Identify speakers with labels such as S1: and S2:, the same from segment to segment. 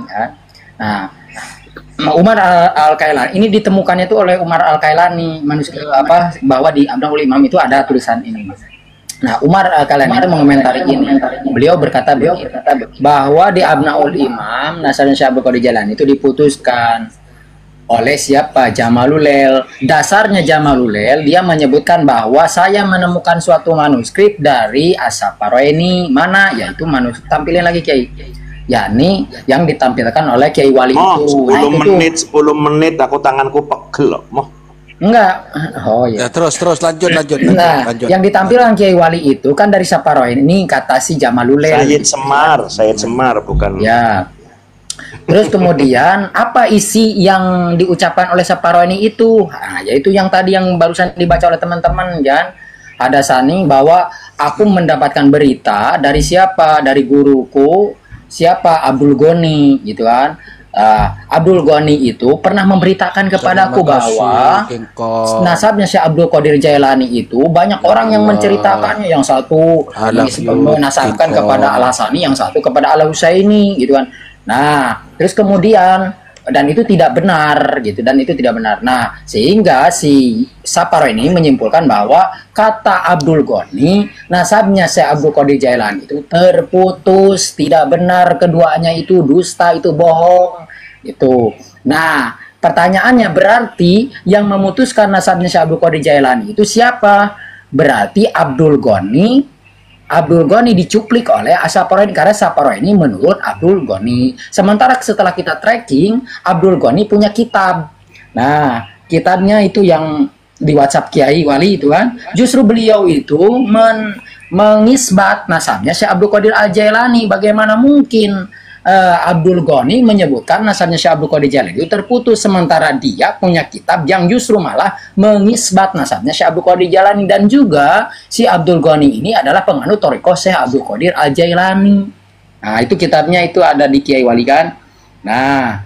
S1: ya. Nah, Umar Al-Kailani ini ditemukannya itu oleh Umar Al-Kailani manusia bahwa di Abnaul Imam itu ada tulisan ini. Nah, Umar Al-Kailani itu mengomentari ini. Beliau berkata bahwa di Abnaul Imam Nasrani Syekh Abdul Qadir Jailani itu diputuskan oleh siapa? Jamalulel. Dasarnya Jamalulel dia menyebutkan bahwa saya menemukan suatu manuskrip dari As-Saparoni mana, yaitu manuskrip tampilin lagi Kiai, yakni yang ditampilkan oleh Kiai Wali itu.
S2: 10 menit aku tanganku pegel loh.
S1: Enggak. Oh ya.
S3: Terus lanjut.
S1: Nah, yang ditampilkan Kiai Wali itu kan dari Saparoni ini kata si Jamalulel.
S2: Sayyid Semar bukan.
S1: Ya. Terus kemudian apa isi yang diucapkan oleh Saparoni itu? Nah, yaitu yang tadi yang barusan dibaca oleh teman-teman kan. Ada sani bahwa aku mendapatkan berita dari siapa? Dari guruku, siapa? Abdul Ghani gitu kan. Abdul Ghani itu pernah memberitakan kepadaku bahwa nasabnya Syekh Abdul Qadir Jailani itu banyak orang yang menceritakannya, yang satu menasabkan kepada Al-Hasani, yang satu kepada Al-Husaini gitu kan. Nah, terus kemudian dan itu tidak benar gitu, dan itu tidak benar. Nah, sehingga si Saparoni ini menyimpulkan bahwa kata Abdul Ghani nasabnya Syekh Abdul Qadir Jailani itu terputus, tidak benar, keduanya itu dusta, itu bohong itu. Nah, pertanyaannya berarti yang memutuskan nasabnya Syekh Abdul Qadir Jailani itu siapa? Berarti Abdul Ghani dicuplik oleh As-Saparoni, karena Saparoni menurut Abdul Ghani. Sementara setelah kita tracking, Abdul Ghani punya kitab. Nah, kitabnya itu yang di WhatsApp Kiai Wali itu kan, justru beliau itu mengisbat nasabnya Syekh Abdul Qadir Al-Jailani. Bagaimana mungkin Abdul Ghani menyebutkan nasabnya Syekh Abdul Qadir Jailani itu terputus, sementara dia punya kitab yang justru malah mengisbat nasabnya Syekh Abdul Qadir Jailani. Dan juga si Abdul Ghani ini adalah penganut thariqah Syekh Abdul Qadir Al-Jailani. Nah, itu kitabnya itu ada di Kiai Wali kan. Nah,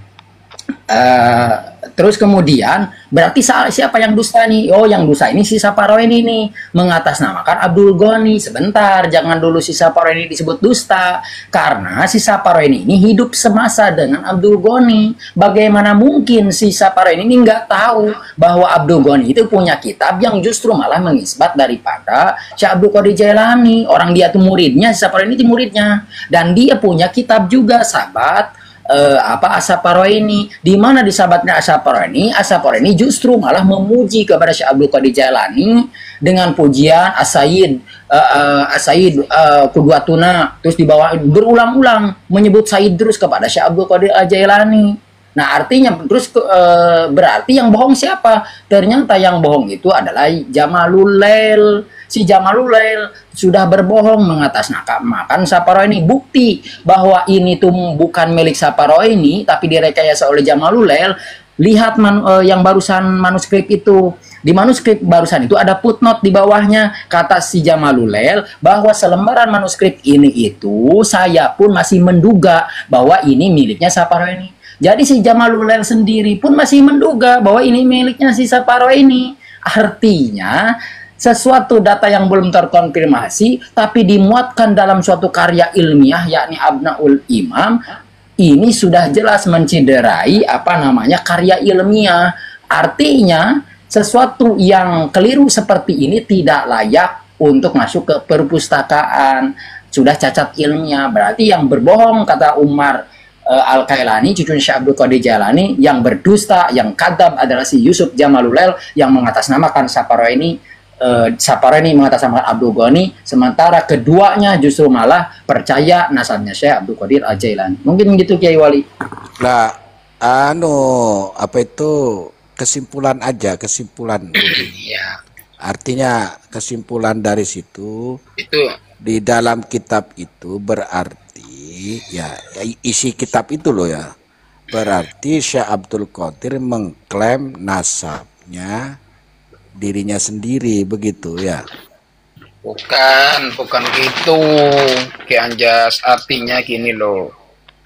S1: terus kemudian berarti siapa yang dusta nih? Oh, yang dusta ini si Saparoni nih, mengatasnamakan Abdul Ghani. Sebentar, jangan dulu si Saparoni disebut dusta, karena si Saparoni ini hidup semasa dengan Abdul Ghani. Bagaimana mungkin si Saparoni ini nggak tahu bahwa Abdul Ghani itu punya kitab yang justru malah mengisbat daripada Syekh Abdul Qadir Jailani. Orang dia tuh muridnya, si Saparoni itu muridnya, dan dia punya kitab juga, sahabat. As-Saparoni, di mana di sahabatnya As-Saparoni justru malah memuji kepada Syekh Abdul Qadir Jailani dengan pujian As-Sayyid Qudwatuna, terus di bawah berulang-ulang menyebut Sayyid terus kepada Syekh Abdul Qadir Jailani. Nah, artinya terus berarti yang bohong siapa? Ternyata yang bohong itu adalah Jamalulel. Si Jamalulel sudah berbohong mengatasnamakan Saparoni. Bukti bahwa ini tuh bukan milik Saparoni tapi direkayasa oleh Jamalulel. Lihat yang barusan manuskrip itu. Di manuskrip barusan itu ada footnote di bawahnya, kata si Jamalulel bahwa selembaran manuskrip ini itu saya pun masih menduga bahwa ini miliknya Saparoni. Jadi si Jamalulel sendiri pun masih menduga bahwa ini miliknya si Saparoni. Artinya sesuatu data yang belum terkonfirmasi tapi dimuatkan dalam suatu karya ilmiah yakni Abnaul Imam, ini sudah jelas menciderai karya ilmiah. Artinya sesuatu yang keliru seperti ini tidak layak untuk masuk ke perpustakaan, sudah cacat ilmiah. Berarti yang berbohong, kata Umar Al-Kailani, cucu Syekh Abdul Qadir Jailani, yang berdusta, yang kadzab adalah si Yusuf Jamalulel yang mengatasnamakan Saparoni mengatasnamakan Abdul Ghani, sementara keduanya justru malah percaya nasabnya Syekh Abdul Qadir Al-Jailani. Mungkin gitu Kiai Wali.
S3: Nah, kesimpulan aja, kesimpulan.
S1: Ya.
S3: Artinya kesimpulan dari situ itu di dalam kitab itu berarti ya isi kitab itu loh ya. Berarti Syekh Abdul Qadir mengklaim nasabnya dirinya sendiri, begitu ya?
S4: Bukan gitu Ki Anjas. Artinya gini loh,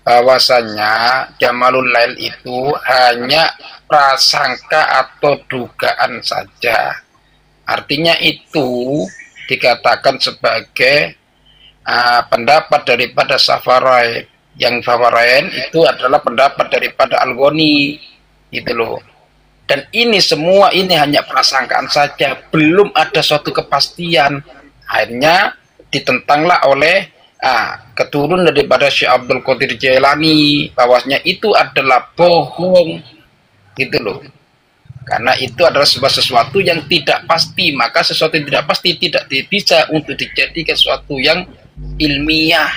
S4: bahwasanya Jamalulel itu hanya prasangka atau dugaan saja. Artinya itu dikatakan sebagai pendapat daripada Safaroni. Yang Fawarain itu adalah pendapat daripada Al-Ghani, gitu loh. Dan ini semua ini hanya prasangkaan saja, belum ada suatu kepastian. Akhirnya ditentanglah oleh keturun daripada Syekh Abdul Qadir Jailani, bahwasanya itu adalah bohong, gitu loh. Karena itu adalah sesuatu yang tidak pasti, maka sesuatu yang tidak pasti tidak bisa untuk dijadikan sesuatu yang ilmiah.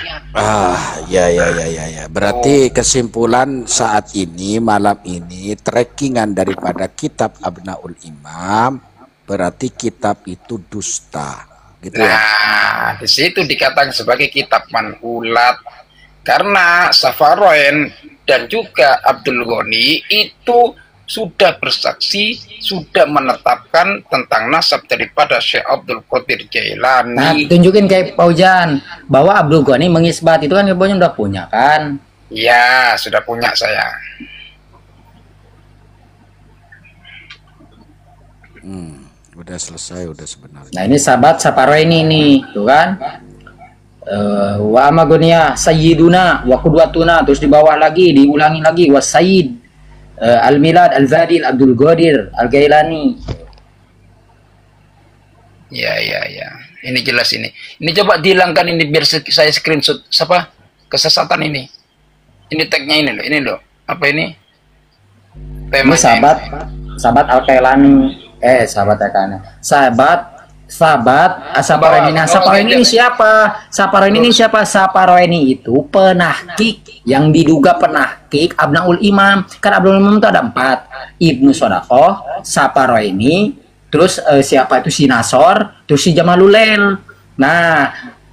S3: Ya. Berarti kesimpulan saat ini, malam ini, trackingan daripada kitab Abnaul Imam, berarti kitab itu dusta, gitu ya?
S4: Nah, di situ dikatakan sebagai kitab manhulat, karena Safaroin dan juga Abdul Ghani itu sudah bersaksi, sudah menetapkan tentang nasab daripada Syekh Abdul Qadir Jailani.
S1: Nah, tunjukin kayak Paujan bahwa Abdul Ghani mengisbat itu kan Paujan udah punya kan?
S4: Ya, sudah punya saya.
S3: Udah selesai, udah sebenarnya.
S1: Nah, ini sahabat Saparoini nih, tuh kan? Wa amagonia sayyiduna wa qudwatuna, terus di bawah lagi diulangi lagi wa sayyid Al-Milad Al-Fadil Abdul Qadir Al-Jailani.
S4: Ya. Ini jelas ini. Ini coba dihilangkan ini biar saya screenshot. Siapa? Kesesatan ini. Ini tagnya ini loh. Ini loh. Apa ini?
S1: Ini sahabat Al-Jailani. Sahabat Al-Jailani. Sahabat Saparoini. Nah, Saparoini ini siapa? Saparoini ini siapa? Saparoini itu penahkik yang diduga penahkik Abnaul Imam. Kan Abnaul Imam itu ada 4. Ibnu Sodakoh, Saparoini, terus siapa itu si Nasor, terus si Jamalulail. Nah,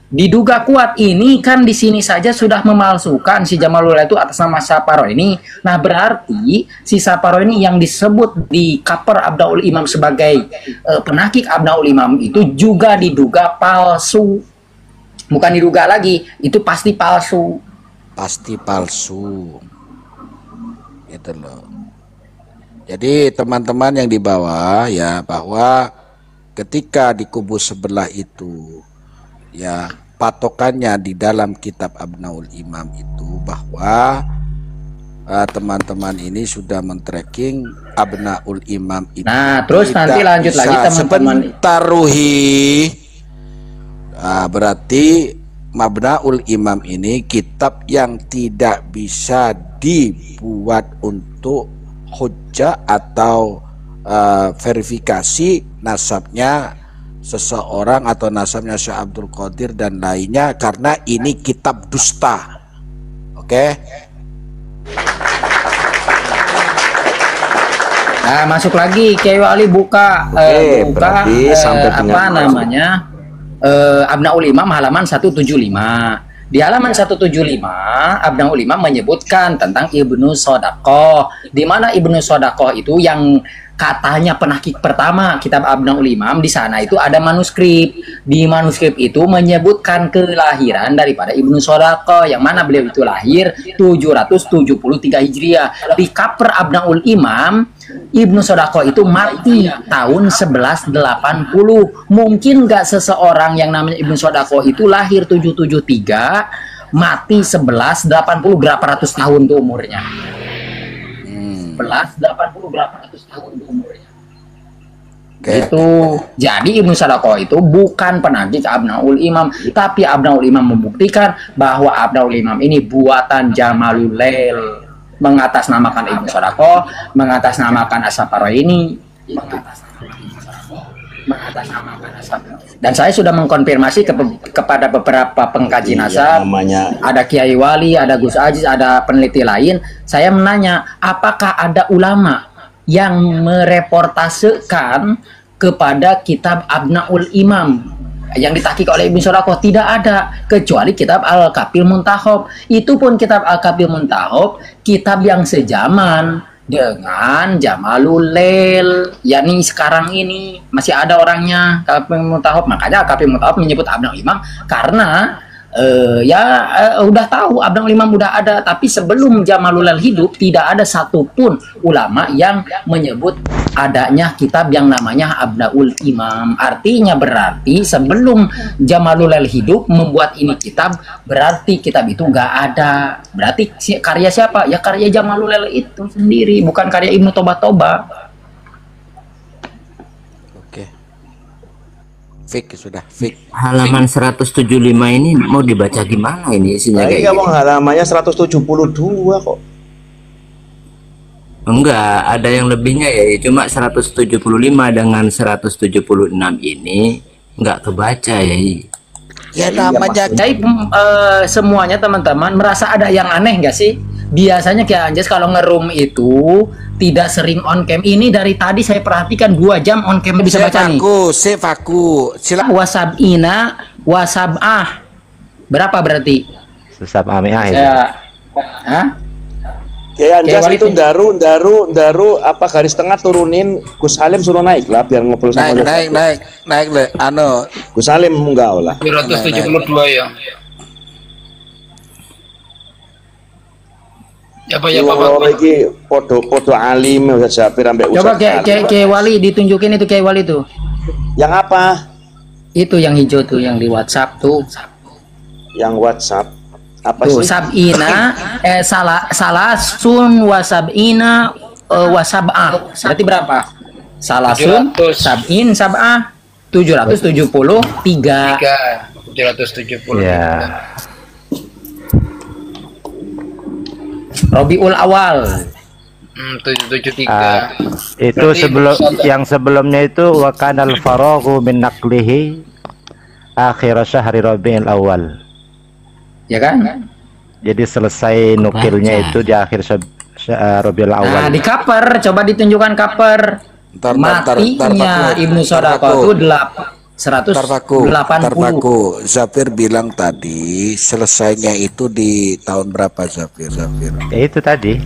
S1: diduga kuat ini kan di sini saja sudah memalsukan si Jamalulail itu atas nama Saparoini. Nah, berarti si Saparoini yang disebut di cover Abnaul Imam sebagai penahkik Abnaul Imam itu juga diduga palsu. Bukan diduga lagi, itu pasti palsu.
S3: Pasti palsu. Gitu loh. Jadi teman-teman yang di bawah ya, bahwa ketika di kubu sebelah itu ya, patokannya di dalam kitab Abnaul Imam itu bahwa teman-teman ini sudah men-tracking Abnaul Imam itu.
S1: Nah, terus nanti lanjut lagi teman-teman.
S3: Sebentar Ruhi. Berarti Abnaul Imam ini kitab yang tidak bisa dibuat untuk hujjah atau verifikasi nasabnya seseorang atau nasabnya Syekh Abdul Qadir dan lainnya, karena ini kitab dusta. Oke?
S1: Nah, masuk lagi Kiai Wali buka
S2: sampai
S1: apa namanya? Abnaul Imam halaman 175. Di halaman 175 Abnaul Imam menyebutkan tentang Ibnu Sodakoh, di mana Ibnu Sodakoh itu yang katanya penahkik pertama kitab Abnaul Imam. Di sana itu ada manuskrip. Di manuskrip itu menyebutkan kelahiran daripada Ibnu Sodakoh, yang mana beliau itu lahir 773 Hijriah. Di cover Abnaul Imam, Ibnu Sodakoh itu mati tahun 1180. Mungkin nggak seseorang yang namanya Ibnu Sodakoh itu lahir 773, mati 1180, berapa ratus tahun tuh umurnya? 1180, berapa ratus tahun tuh umurnya? Itu. Jadi Ibnu Sodakoh itu bukan penahkik Abnaul Imam, tapi Abnaul Imam membuktikan bahwa Abnaul Imam ini buatan Jamalulail, mengatasnamakan Ibnu Sodakoh, mengatasnamakan As-Saparoini, dan saya sudah mengkonfirmasi kepada beberapa pengkaji nasab, ada Kiai Wali, ada Gus Aziz, ada peneliti lain. Saya menanya, apakah ada ulama yang mereportasekan kepada kitab Abnaul Imam yang ditahqiq oleh Ibnu Sodakoh? Tidak ada, kecuali kitab Al-Kafil Muntahob. Itu pun kitab Al-Kafil Muntahob, kitab yang sejaman dengan Jamalulail, yakni sekarang ini masih ada orangnya Al-Kafil Muntahob. Makanya Al-Kafil Muntahob menyebut Abnaul Imam karena udah tahu Abnaul Imam udah ada, tapi sebelum Jamalulail hidup tidak ada satupun ulama yang menyebut adanya kitab yang namanya Abnaul Imam. Artinya berarti sebelum Jamalulail hidup membuat ini kitab, berarti kitab itu nggak ada. Berarti karya siapa? Ya karya Jamalulail itu sendiri, bukan karya Ibnu Toba.
S3: Oke. Fik sudah fik.
S5: Halaman 175 ini mau dibaca gimana ini isinya kayak
S2: Iya,
S5: gitu?
S2: Bang, halamannya 172 kok.
S5: Enggak, ada yang lebihnya ya, cuma 175 dengan 176 ini enggak kebaca ya.
S3: Ya namanya
S1: Jadi semuanya teman-teman merasa ada yang aneh nggak sih? Biasanya kayak Anjas kalau ngeroom itu tidak sering on cam. Ini dari tadi saya perhatikan 2 jam on cam, bisa baca nih.
S3: Save aku. Silakan.
S1: Wasab'ah. Berapa berarti?
S6: Susah amiah itu.
S1: Ya. Hah?
S2: Ya Anjas
S1: Kayak
S2: itu
S1: wali
S2: daru apa garis tengah turunin, Gus Salim suruh naik lah biar ngobrol sama
S3: Naik le. Anu,
S2: Gus Salim enggak lah.
S4: 272 ya. Ya Pak, ya Pak.
S2: Loro iki podo alim Ustaz Jafir ambek
S1: Coba
S2: Ustaz Salim.
S1: kayak Wali ditunjukin itu kayak Wali tuh.
S2: Yang apa?
S1: Itu yang hijau tuh yang di WhatsApp tuh.
S2: Yang WhatsApp. Apa
S1: Tuh
S2: sih?
S1: sab'ina salah sun wasab'ina wasab'ah. Berarti berapa? Salasun
S4: 700.
S1: sab'in sab'ah 773.
S4: 770.
S6: Ya.
S1: Rabiul Awal.
S4: 773.
S6: Itu
S4: Berarti
S6: yang sebelumnya itu wa kanal faraghu min naqlihi akhir syahri Rabiul Awal.
S1: Ya kan?
S6: Jadi selesai nukilnya itu di akhir Rabiul
S1: Nah,
S6: Awal.
S1: di cover coba ditunjukkan cover.
S3: Ntar,
S1: Matinya Ibnu Sodaqah itu 180.
S3: Tarpaku. Zafir bilang tadi selesainya itu di tahun berapa Zafir?
S6: Ya, itu tadi.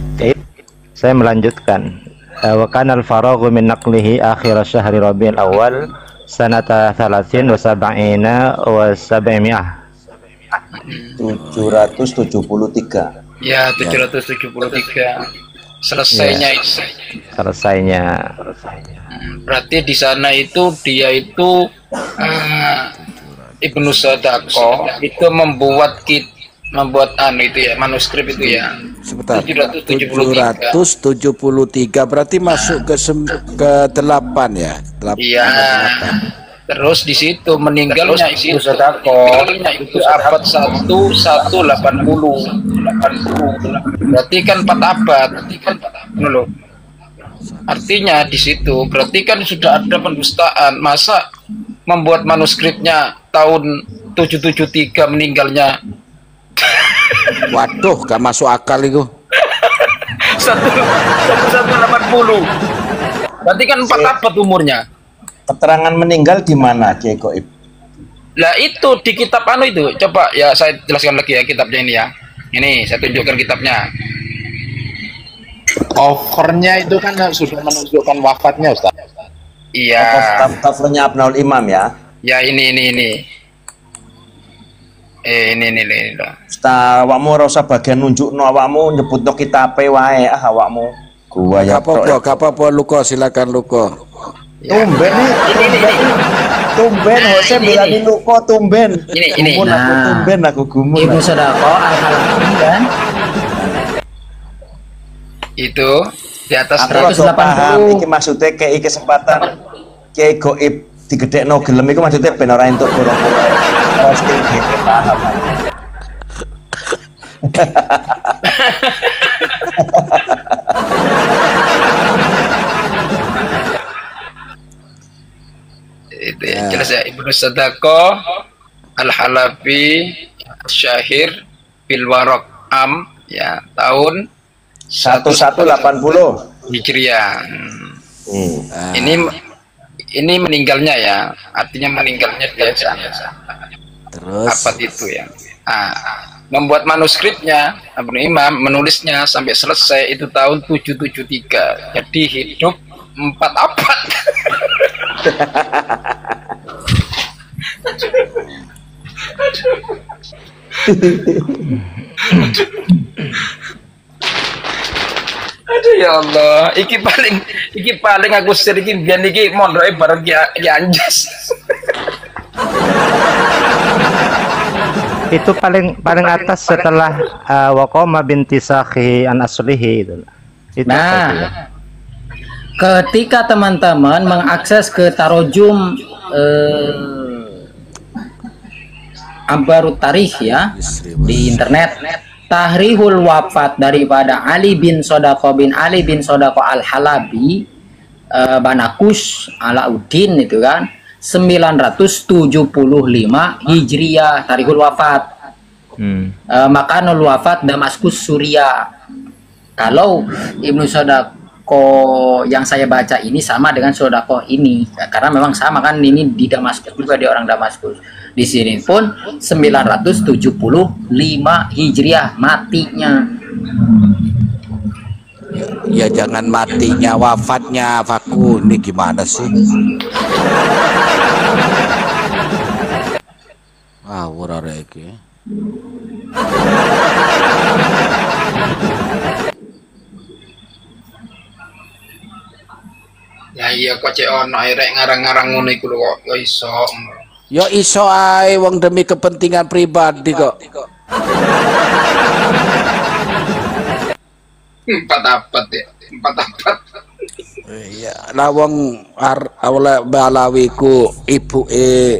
S6: Saya melanjutkan. Wa kanal faraghu min naqlihi akhir syahri Rabiul Awal sanata 30 wa 70 wa 700.
S2: 773.
S4: Ya, 773. Selesainya itu.
S6: Selesainya.
S4: Berarti di sana itu dia itu Ibnu Sodaqah itu membuat itu ya, manuskrip itu ya.
S3: Sebentar.
S4: 773.
S3: 773 berarti masuk ke 8 ya? 8.
S4: Iya. Terus di situ meninggalnya Ibnu Sodaqah itu abad 1180. Berarti kan 4 abad. Loh. Artinya di situ berarti kan sudah ada pendustaan. Masa membuat manuskripnya tahun 773 meninggalnya?
S3: Waduh, gak masuk akal itu.
S4: 1180. Berarti kan 4 abad umurnya.
S2: Keterangan meninggal di mana, Kiai Goib?
S4: Lah itu di kitab itu. Coba ya saya jelaskan lagi ya kitabnya ini ya. Ini saya tunjukkan kitabnya.
S7: Covernya itu kan sudah menunjukkan wafatnya, Ustaz.
S4: Iya.
S2: Covernya Abnaul Imam ya.
S4: Ya ini. Ini loh.
S2: Ustaz, awakmu ora usah bagian nunjukno awakmu nyebutno kitabe wae awakmu. Gua ya.
S3: Gak apa-apa Luko, silakan Luko.
S2: Tumben nih. Tumben Hose bilangin Luko tumben.
S4: Ini.
S2: Gumun aku tumben aku gumun.
S1: Ibnu Sodaqah Al-Halabi kan?
S4: Itu di atas
S2: Aku rada
S1: 180.
S2: paham iki maksudnya kayak kesempatan Kiai Goib digedekno gelem iku maksudnya ben ora entuk borong-borong. Pasti gitu paham.
S4: itu ya, jelas ya. Ibnu Sodaqah Al-Halabi Syahir bil Waraq Am ya tahun
S2: 1180
S4: Hijriah. Ini meninggalnya ya, artinya meninggalnya biasa.
S3: Terus
S4: Apa itu ya? Membuat manuskripnya Ibnu Imam menulisnya sampai selesai itu tahun 773. Jadi hidup 4 abad. Aduh ya Allah, iki paling aku sering biyen iki mondoke bareng Ki Anjas.
S6: Itu paling atas setelah Waqoma binti Sakhi an aslihi itu.
S1: Nah, ketika teman-teman mengakses ke Tarojum Ambarut Tarikh ya di internet, tahrihul wafat daripada Ali bin Sodaqo Al-Halabi Banakus Alauddin itu kan 975 Hijriyah tarikhul wafat. Makanul wafat Damaskus Suria. Kalau Ibnu Sodaqo yang saya baca ini sama dengan Sodaqo ini, karena memang sama kan, ini di Damaskus juga, dia orang Damaskus. Di sini pun 975 Hijriah matinya.
S3: Ya jangan matinya, wafatnya Faku. Ini gimana sih? Ngawur iki.
S4: Ya iya kok cek ono rek ngarang-ngarang ngono iku lho kok ya iso.
S3: Ya iso ae wong demi kepentingan pribadi kok.
S4: Empat abad ya, 4 abad.
S3: Iya, lah wong awale balawiku ibuke